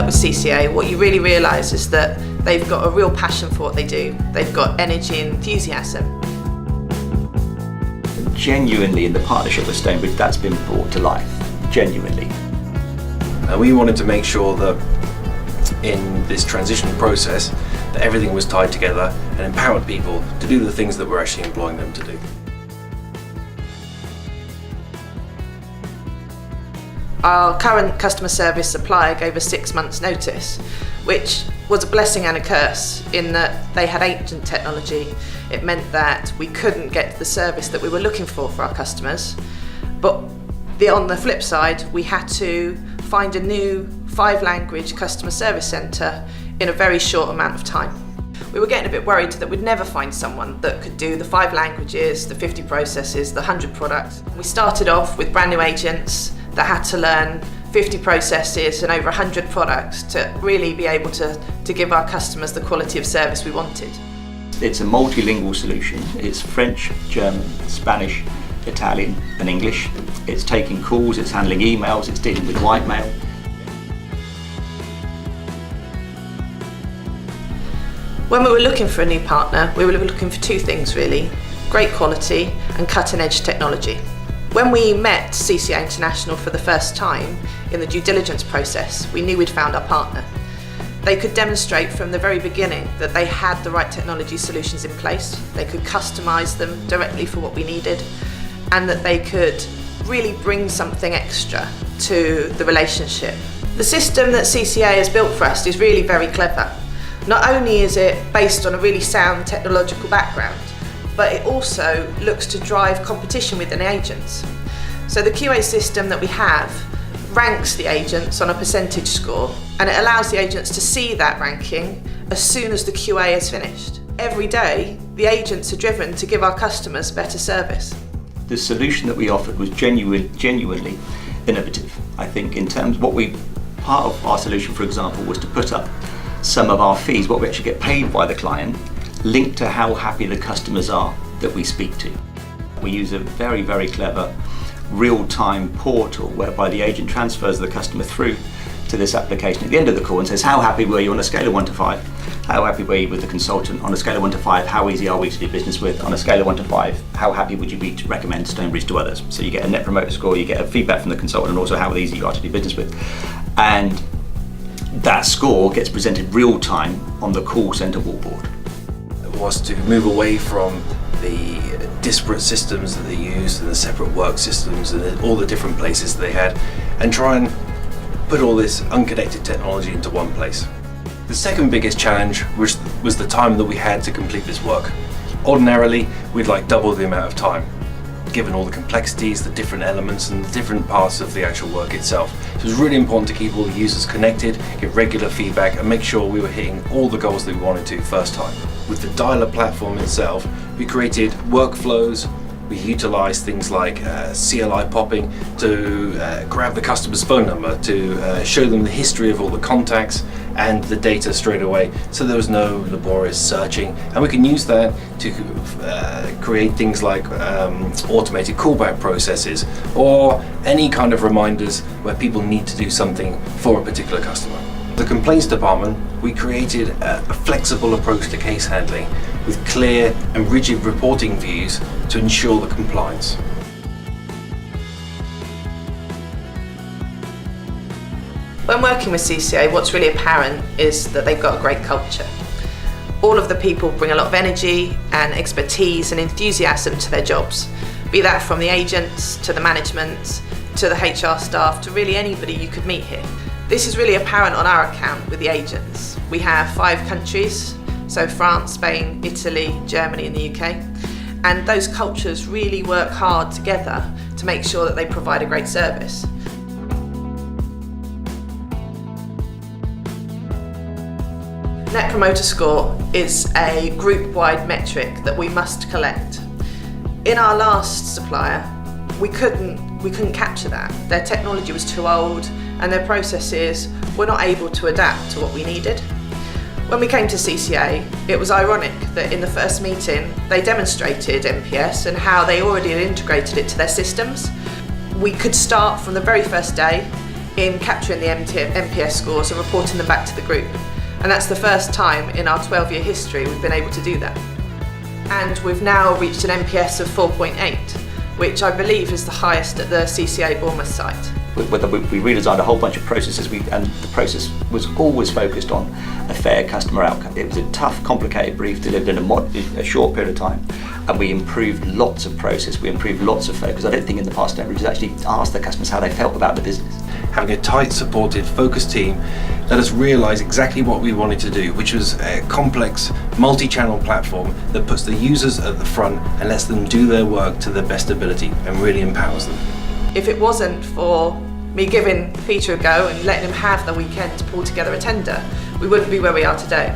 work with CCA, what you really realise is that they've got a real passion for what they do. They've got energy and enthusiasm. Genuinely, in the partnership with Stonebridge, that's been brought to life. Genuinely. And we wanted to make sure that in this transition process that everything was tied together and empowered people to do the things that we're actually employing them to do. Our current customer service supplier gave us 6 months' notice, which was a blessing and a curse in that they had agent technology. It meant that we couldn't get the service that we were looking for our customers. But on the flip side, we had to find a new 5-language customer service centre in a very short amount of time. We were getting a bit worried that we'd never find someone that could do the 5 languages, the 50 processes, the 100 products. We started off with brand new agents that had to learn 50 processes and over 100 products to really be able to give our customers the quality of service we wanted. It's a multilingual solution. It's French, German, Spanish, Italian and English. It's taking calls, it's handling emails, it's dealing with white mail. When we were looking for a new partner, we were looking for 2 things really: great quality and cutting-edge technology. When we met CCA International for the first time in the due diligence process, we knew we'd found our partner. They could demonstrate from the very beginning that they had the right technology solutions in place, they could customise them directly for what we needed, and that they could really bring something extra to the relationship. The system that CCA has built for us is really very clever. Not only is it based on a really sound technological background, but it also looks to drive competition within agents. So the QA system that we have ranks the agents on a percentage score, and it allows the agents to see that ranking as soon as the QA is finished. Every day, the agents are driven to give our customers better service. The solution that we offered was genuinely innovative. I think in terms of part of our solution, for example, was to put up some of our fees, what we actually get paid by the client, linked to how happy the customers are that we speak to. We use a very, very clever real-time portal whereby the agent transfers the customer through to this application at the end of the call and says, how happy were you on a scale of 1 to 5? How happy were you with the consultant? On a scale of 1 to 5, how easy are we to do business with? On a scale of 1 to 5, how happy would you be to recommend Stonebridge to others? So you get a net promoter score, you get a feedback from the consultant, and also how easy you are to do business with. And that score gets presented real time on the call centre wallboard. Was to move away from the disparate systems that they used and the separate work systems and all the different places they had, and try and put all this unconnected technology into one place. The second biggest challenge was the time that we had to complete this work. Ordinarily, we'd like double the amount of time, given all the complexities, the different elements and the different parts of the actual work itself. So it was really important to keep all the users connected, get regular feedback and make sure we were hitting all the goals that we wanted to first time. With the dialer platform itself, we created workflows. We utilised things like CLI popping to grab the customer's phone number, to show them the history of all the contacts and the data straight away, so there was no laborious searching. And we can use that to create things like automated callback processes or any kind of reminders where people need to do something for a particular customer. The complaints department, we created a flexible approach to case handling with clear and rigid reporting views to ensure the compliance. When working with CCA, what's really apparent is that they've got a great culture. All of the people bring a lot of energy and expertise and enthusiasm to their jobs, be that from the agents to the management to the HR staff to really anybody you could meet here. This is really apparent on our account with the agents. We have 5 countries, so France, Spain, Italy, Germany and the UK, and those cultures really work hard together to make sure that they provide a great service. Net Promoter Score is a group-wide metric that we must collect. In our last supplier, we couldn't capture that. Their technology was too old and their processes were not able to adapt to what we needed. When we came to CCA, it was ironic that in the first meeting they demonstrated NPS and how they already had integrated it to their systems. We could start from the very first day in capturing the NPS scores and reporting them back to the group. And that's the first time in our 12-year history we've been able to do that. And we've now reached an NPS of 4.8, which I believe is the highest at the CCA Bournemouth site. We redesigned a whole bunch of processes, and the process was always focused on a fair customer outcome. It was a tough, complicated brief delivered in a short period of time, and we improved lots of process, we improved lots of focus. I don't think in the past everybody's actually asked the customers how they felt about the business. Having a tight, supported, focused team let us realise exactly what we wanted to do, which was a complex, multi-channel platform that puts the users at the front and lets them do their work to their best ability and really empowers them. If it wasn't for me giving Peter a go and letting him have the weekend to pull together a tender, we wouldn't be where we are today.